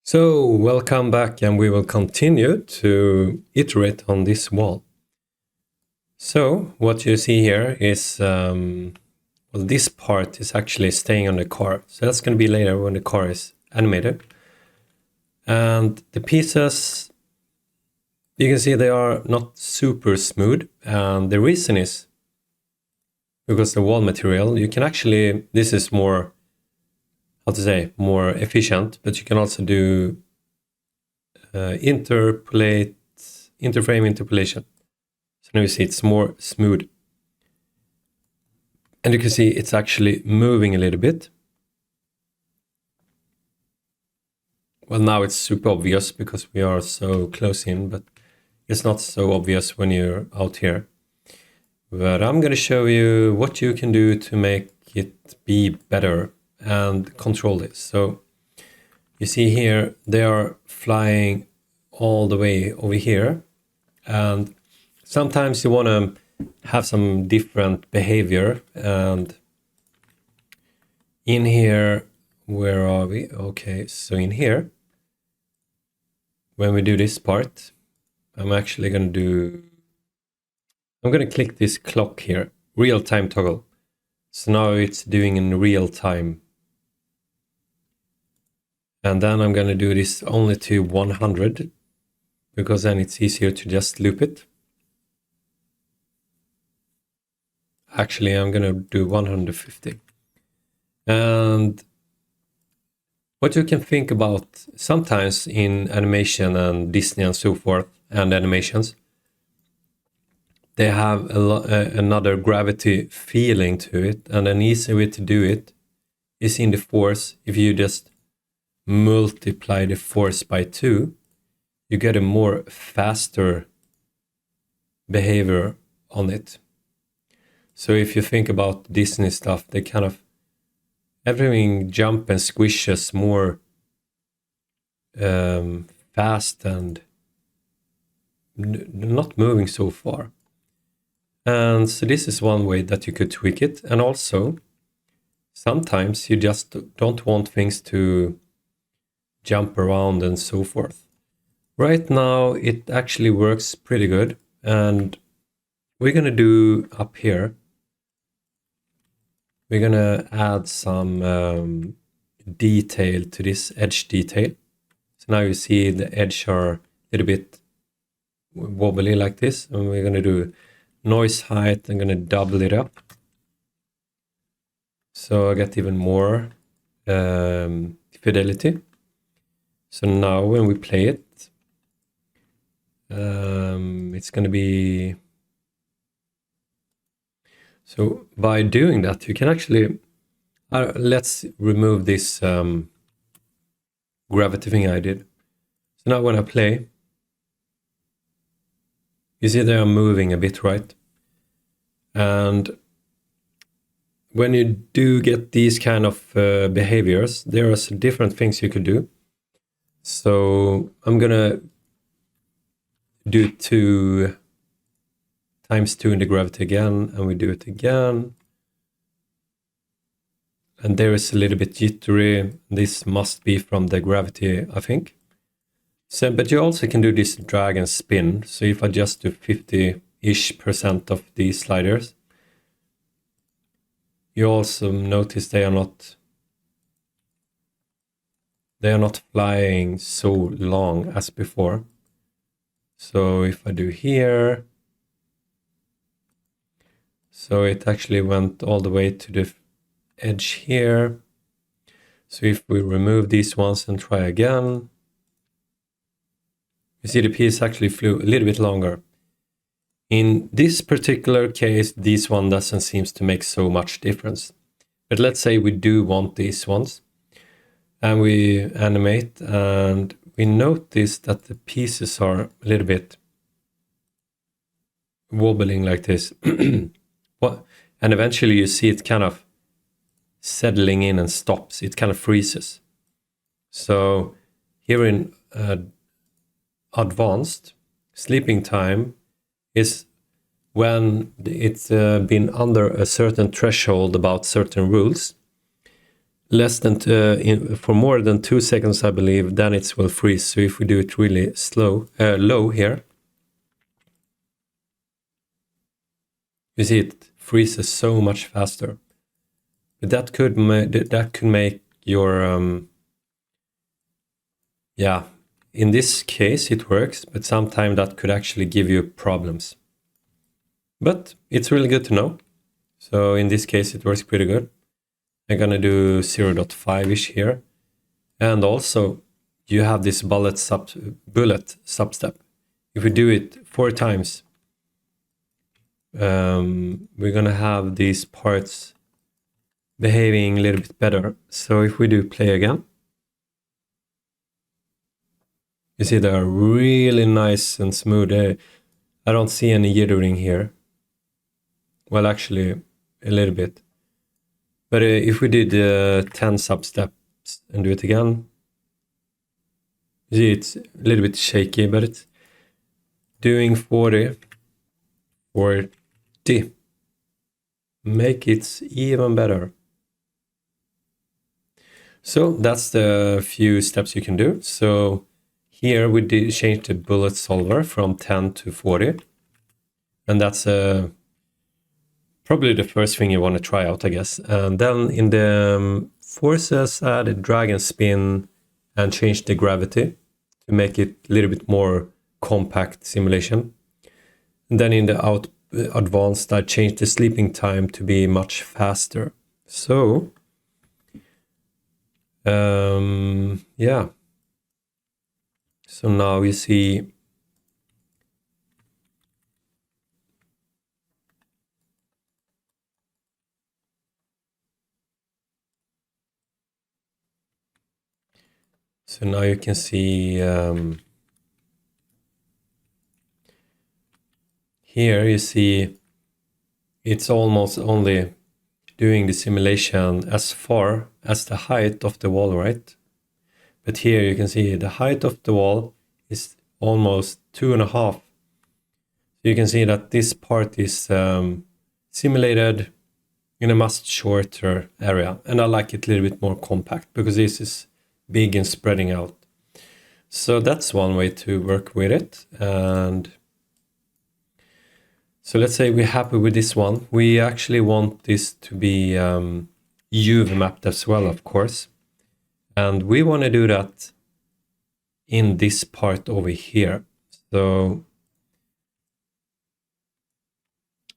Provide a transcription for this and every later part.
So welcome back, and we will continue to iterate on this wall. So what you see here is, this part is actually staying on the car. So that's going to be later when the car is animated. And the pieces, you can see they are not super smooth. And the reason is because the wall material, you can actually, this is more, more efficient, but you can also do interframe interpolation. So now you see it's more smooth. And you can see it's actually moving a little bit. Well, now it's super obvious because we are so close in, but it's not so obvious when you're out here. But I'm going to show you what you can do to make it be better and control this. So you see here, they are flying all the way over here. And sometimes you want to have some different behavior. And in here, where are we? Okay, so in here, when we do this part, I'm actually going to click this clock here, real time toggle. So now it's doing in real time. And then I'm going to do this only to 100, because then it's easier to just loop it. Actually, I'm going to do 150. And what you can think about sometimes in animation and Disney and so forth, and animations, they have another gravity feeling to it. And an easy way to do it is in the force. If you just multiply the force by 2, you get a more faster behavior on it. So if you think about Disney stuff, they kind of, everything jump and squishes more fast and not moving so far. And so this is one way that you could tweak it. And also, sometimes you just don't want things to jump around and so forth. Right now, it actually works pretty good. And we're going to do up here, we're going to add some detail to this edge detail. So now you see the edge are a little bit wobbly like this. And we're going to do noise height. I'm going to double it up, so I get even more fidelity. So now when we play it, it's going to be... So by doing that, you can actually... let's remove this gravity thing I did. So now when I play, you see they are moving a bit, right? And when you do get these kind of behaviors, there are some different things you could do. So I'm gonna do 2 times 2 in the gravity again, and we do it again. And there is a little bit jittery. This must be from the gravity, I think. So, but you also can do this drag and spin. So if I just do 50-ish% of these sliders, you also notice they are not flying so long as before. So if I do here, so it actually went all the way to the edge here. So if we remove these ones and try again, you see the piece actually flew a little bit longer. In this particular case, this one doesn't seem to make so much difference. But let's say we do want these ones, and we animate, and we notice that the pieces are a little bit wobbling like this. And eventually you see it kind of settling in and stops. It kind of freezes. So here in advanced, sleeping time is when it's been under a certain threshold about certain rules. less than for more than 2 seconds, I believe, then it will freeze. So if we do it really low here, you see it freezes so much faster. But that could make your yeah, in this case it works, but sometimes that could actually give you problems. But it's really good to know. So in this case it works pretty good. I'm gonna do 0.5-ish here. And also you have this bullet substep. If we do it 4 times, we're gonna have these parts behaving a little bit better. So if we do play again, you see they are really nice and smooth. I don't see any jittering here. Well, actually a little bit. But if we did 10 substeps and do it again, you see it's a little bit shaky, but it's doing 40. Make it even better. So that's the few steps you can do. So here we did change the bullet solver from 10 to 40. And that's probably the first thing you want to try out, I guess. And then in the forces, add a drag and spin and change the gravity to make it a little bit more compact simulation. And then in the advanced, I changed the sleeping time to be much faster. So, yeah. So now you see so now you can see here you see it's almost only doing the simulation as far as the height of the wall, right? But here you can see the height of the wall is almost 2.5. So you can see that this part is simulated in a much shorter area. And I like it a little bit more compact because this is big and spreading out. So that's one way to work with it. And so let's say we're happy with this one. We actually want this to be UV mapped as well, of course. And we want to do that in this part over here. So,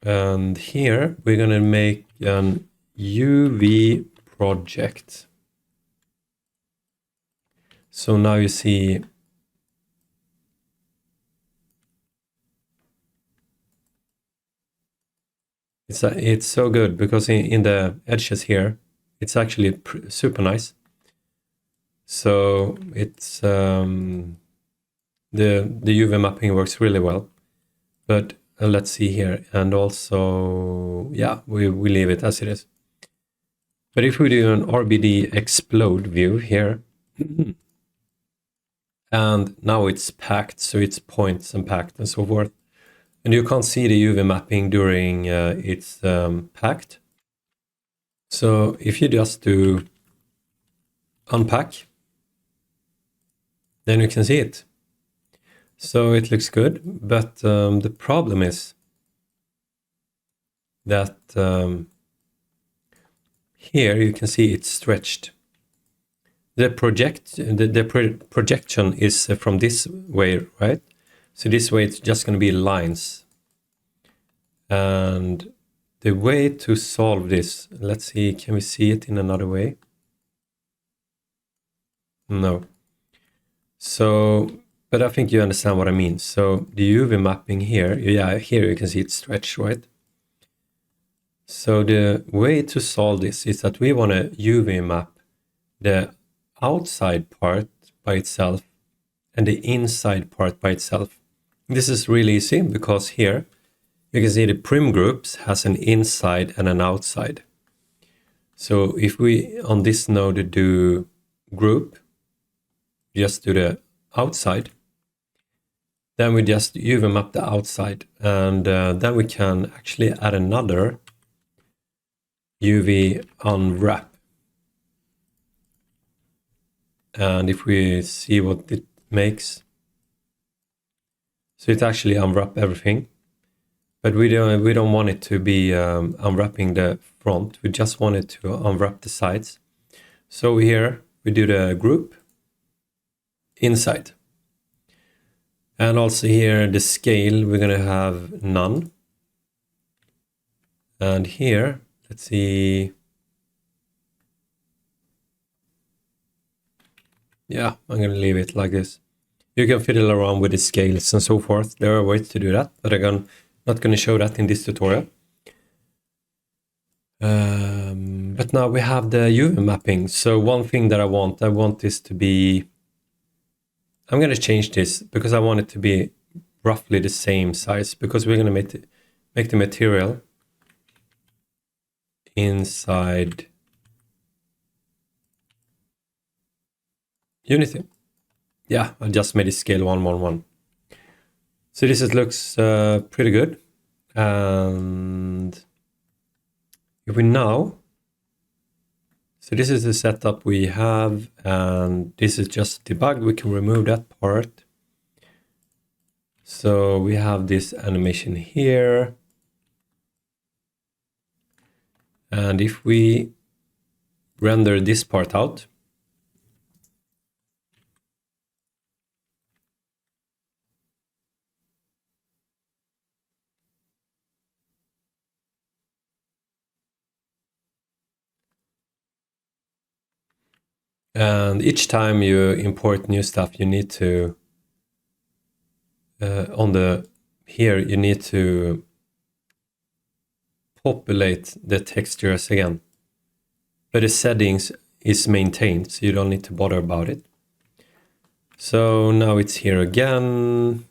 and here we're going to make an UV project. So now you see it's so good because in the edges here, it's actually super nice. So it's the UV mapping works really well. But let's see here, and also yeah, we leave it as it is. But if we do an RBD explode view here, and now it's packed, so it's points and packed and so forth. And you can't see the UV mapping during it's packed. So if you just do unpack, then you can see it. So it looks good, but the problem is that here you can see it's stretched. The projection is from this way, right? So this way it's just going to be lines. And the way to solve this, let's see, can we see it in another way? No. So, but I think you understand what I mean. So the UV mapping here, yeah, here you can see it's stretched, right? So the way to solve this is that we want to UV map the outside part by itself and the inside part by itself. This is really easy because here you can see the prim groups has an inside and an outside. So if we on this node do group, just do the outside, then we just UV map the outside, and then we can actually add another UV unwrap. And if we see what it makes, so it actually unwrap everything, but we don't want it to be unwrapping the front. We just want it to unwrap the sides. So here we do the group inside, and also here the scale we're gonna have none, and here let's see. Yeah, I'm gonna leave it like this. You can fiddle around with the scales and so forth. There are ways to do that, but I'm not going to show that in this tutorial. But now we have the UV mapping. So one thing that I want this to be, I'm going to change this because I want it to be roughly the same size, because we're going to make the material inside Unity. Yeah, I just made it scale 1:1:1. So this looks pretty good. And if we now, so this is the setup we have, and this is just debugged. We can remove that part. So we have this animation here. And if we render this part out, and each time you import new stuff, you need to, here you need to populate the textures again. But the settings is maintained, so you don't need to bother about it. So now it's here again.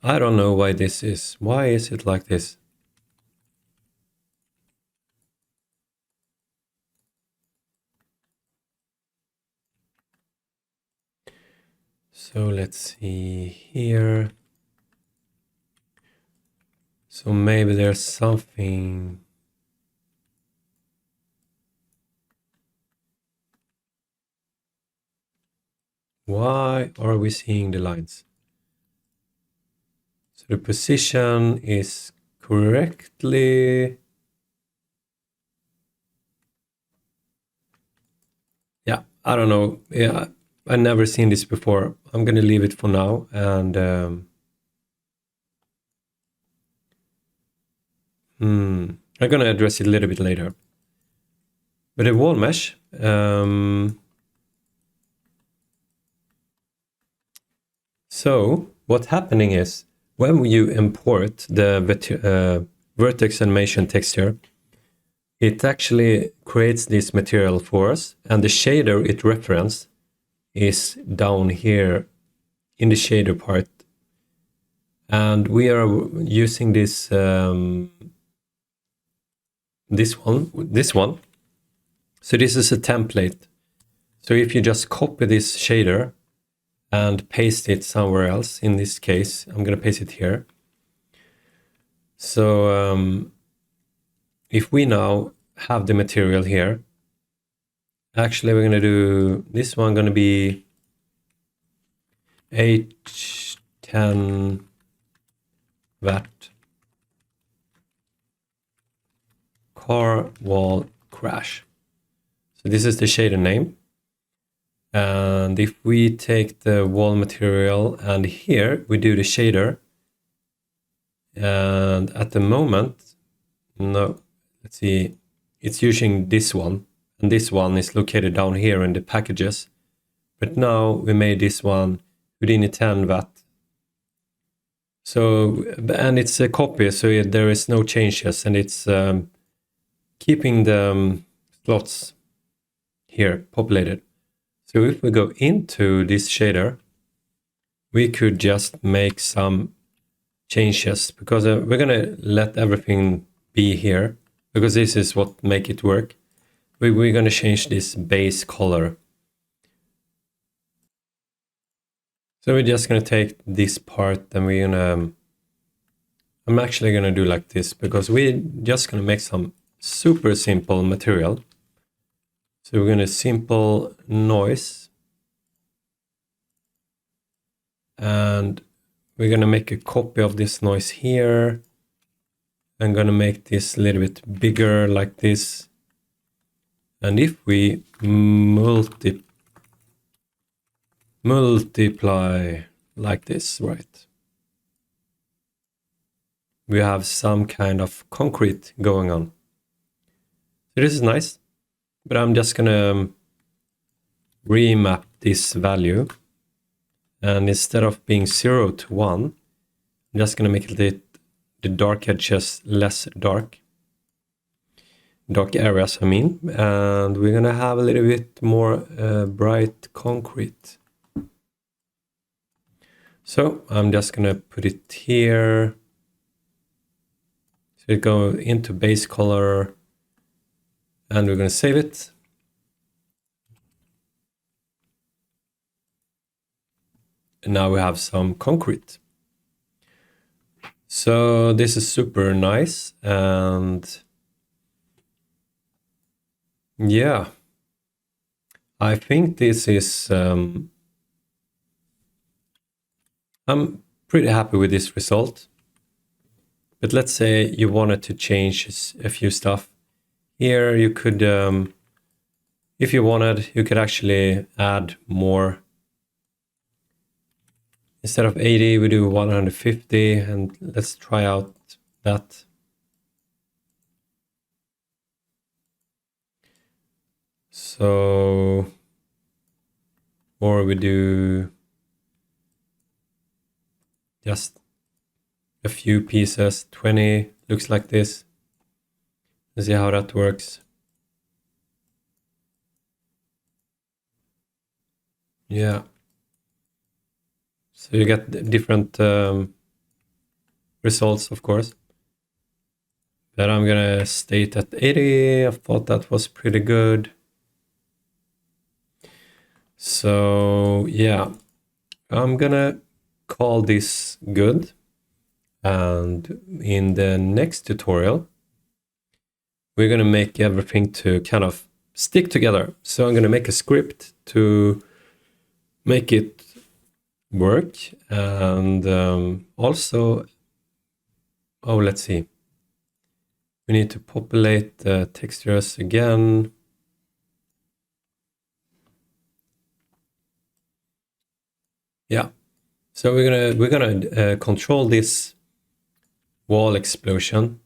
I don't know why this is. Why is it like this? So let's see here. So maybe there's something. Why are we seeing the lines? So the position is correctly. Yeah, I don't know. Yeah, I've never seen this before. I'm gonna leave it for now, and I'm gonna address it a little bit later. But the wall mesh, so what's happening is when you import the Vertex Animation Texture, it actually creates this material for us, and the shader it referenced is down here in the shader part. And we are using this this one. So this is a template. So if you just copy this shader and paste it somewhere else, in this case, I'm going to paste it here. So if we now have the material here, actually we're going to do this one, going to be H10 VAT car wall crash. So this is the shader name. And if we take the wall material and here we do the shader, and at the moment, no, let's see, it's using this one, and this one is located down here in the packages. But now we made this one Houdini 10 VAT. So, and it's a copy, so there is no changes, and it's keeping the slots here populated. So if we go into this shader, we could just make some changes, because we're gonna let everything be here, because this is what make it work. We're gonna change this base color. So we're just gonna take this part and we're gonna I'm actually going to do like this because we're just going to make some super simple material. So we're going to simple noise. And we're going to make a copy of this noise here. I'm going to make this a little bit bigger like this. And if we multiply like this, right? We have some kind of concrete going on. So this is nice, but I'm just gonna remap this value. And instead of being 0 to 1, I'm just gonna make it the dark edges less dark. Dark areas, I mean. And we're gonna have a little bit more bright concrete. So I'm just gonna put it here. So it goes into base color. And we're going to save it. And now we have some concrete. So this is super nice. And yeah, I think this is, I'm pretty happy with this result. But let's say you wanted to change a few stuff. Here you could, if you wanted, you could actually add more. Instead of 80, we do 150, and let's try out that. So, or we do just a few pieces, 20, looks like this. Let's see how that works. Yeah. So you get different results, of course. But I'm gonna state at 80. I thought that was pretty good. So yeah, I'm gonna call this good. And in the next tutorial, we're gonna make everything to kind of stick together. So I'm gonna make a script to make it work. And also, oh, let's see. We need to populate the textures again. Yeah. So we're gonna control this wall explosion.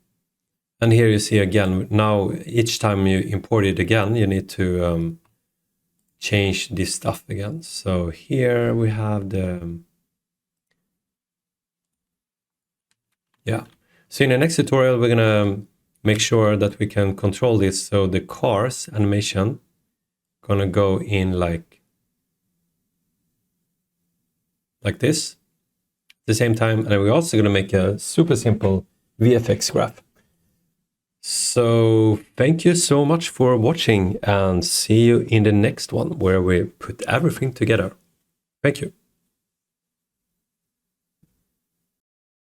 And here you see again, now each time you import it again, you need to change this stuff again. So here we have the, yeah. So in the next tutorial, we're gonna make sure that we can control this. So the cars animation gonna go in like this at the same time. And we're also gonna make a super simple VFX graph. So thank you so much for watching, and see you in the next one where we put everything together. Thank you.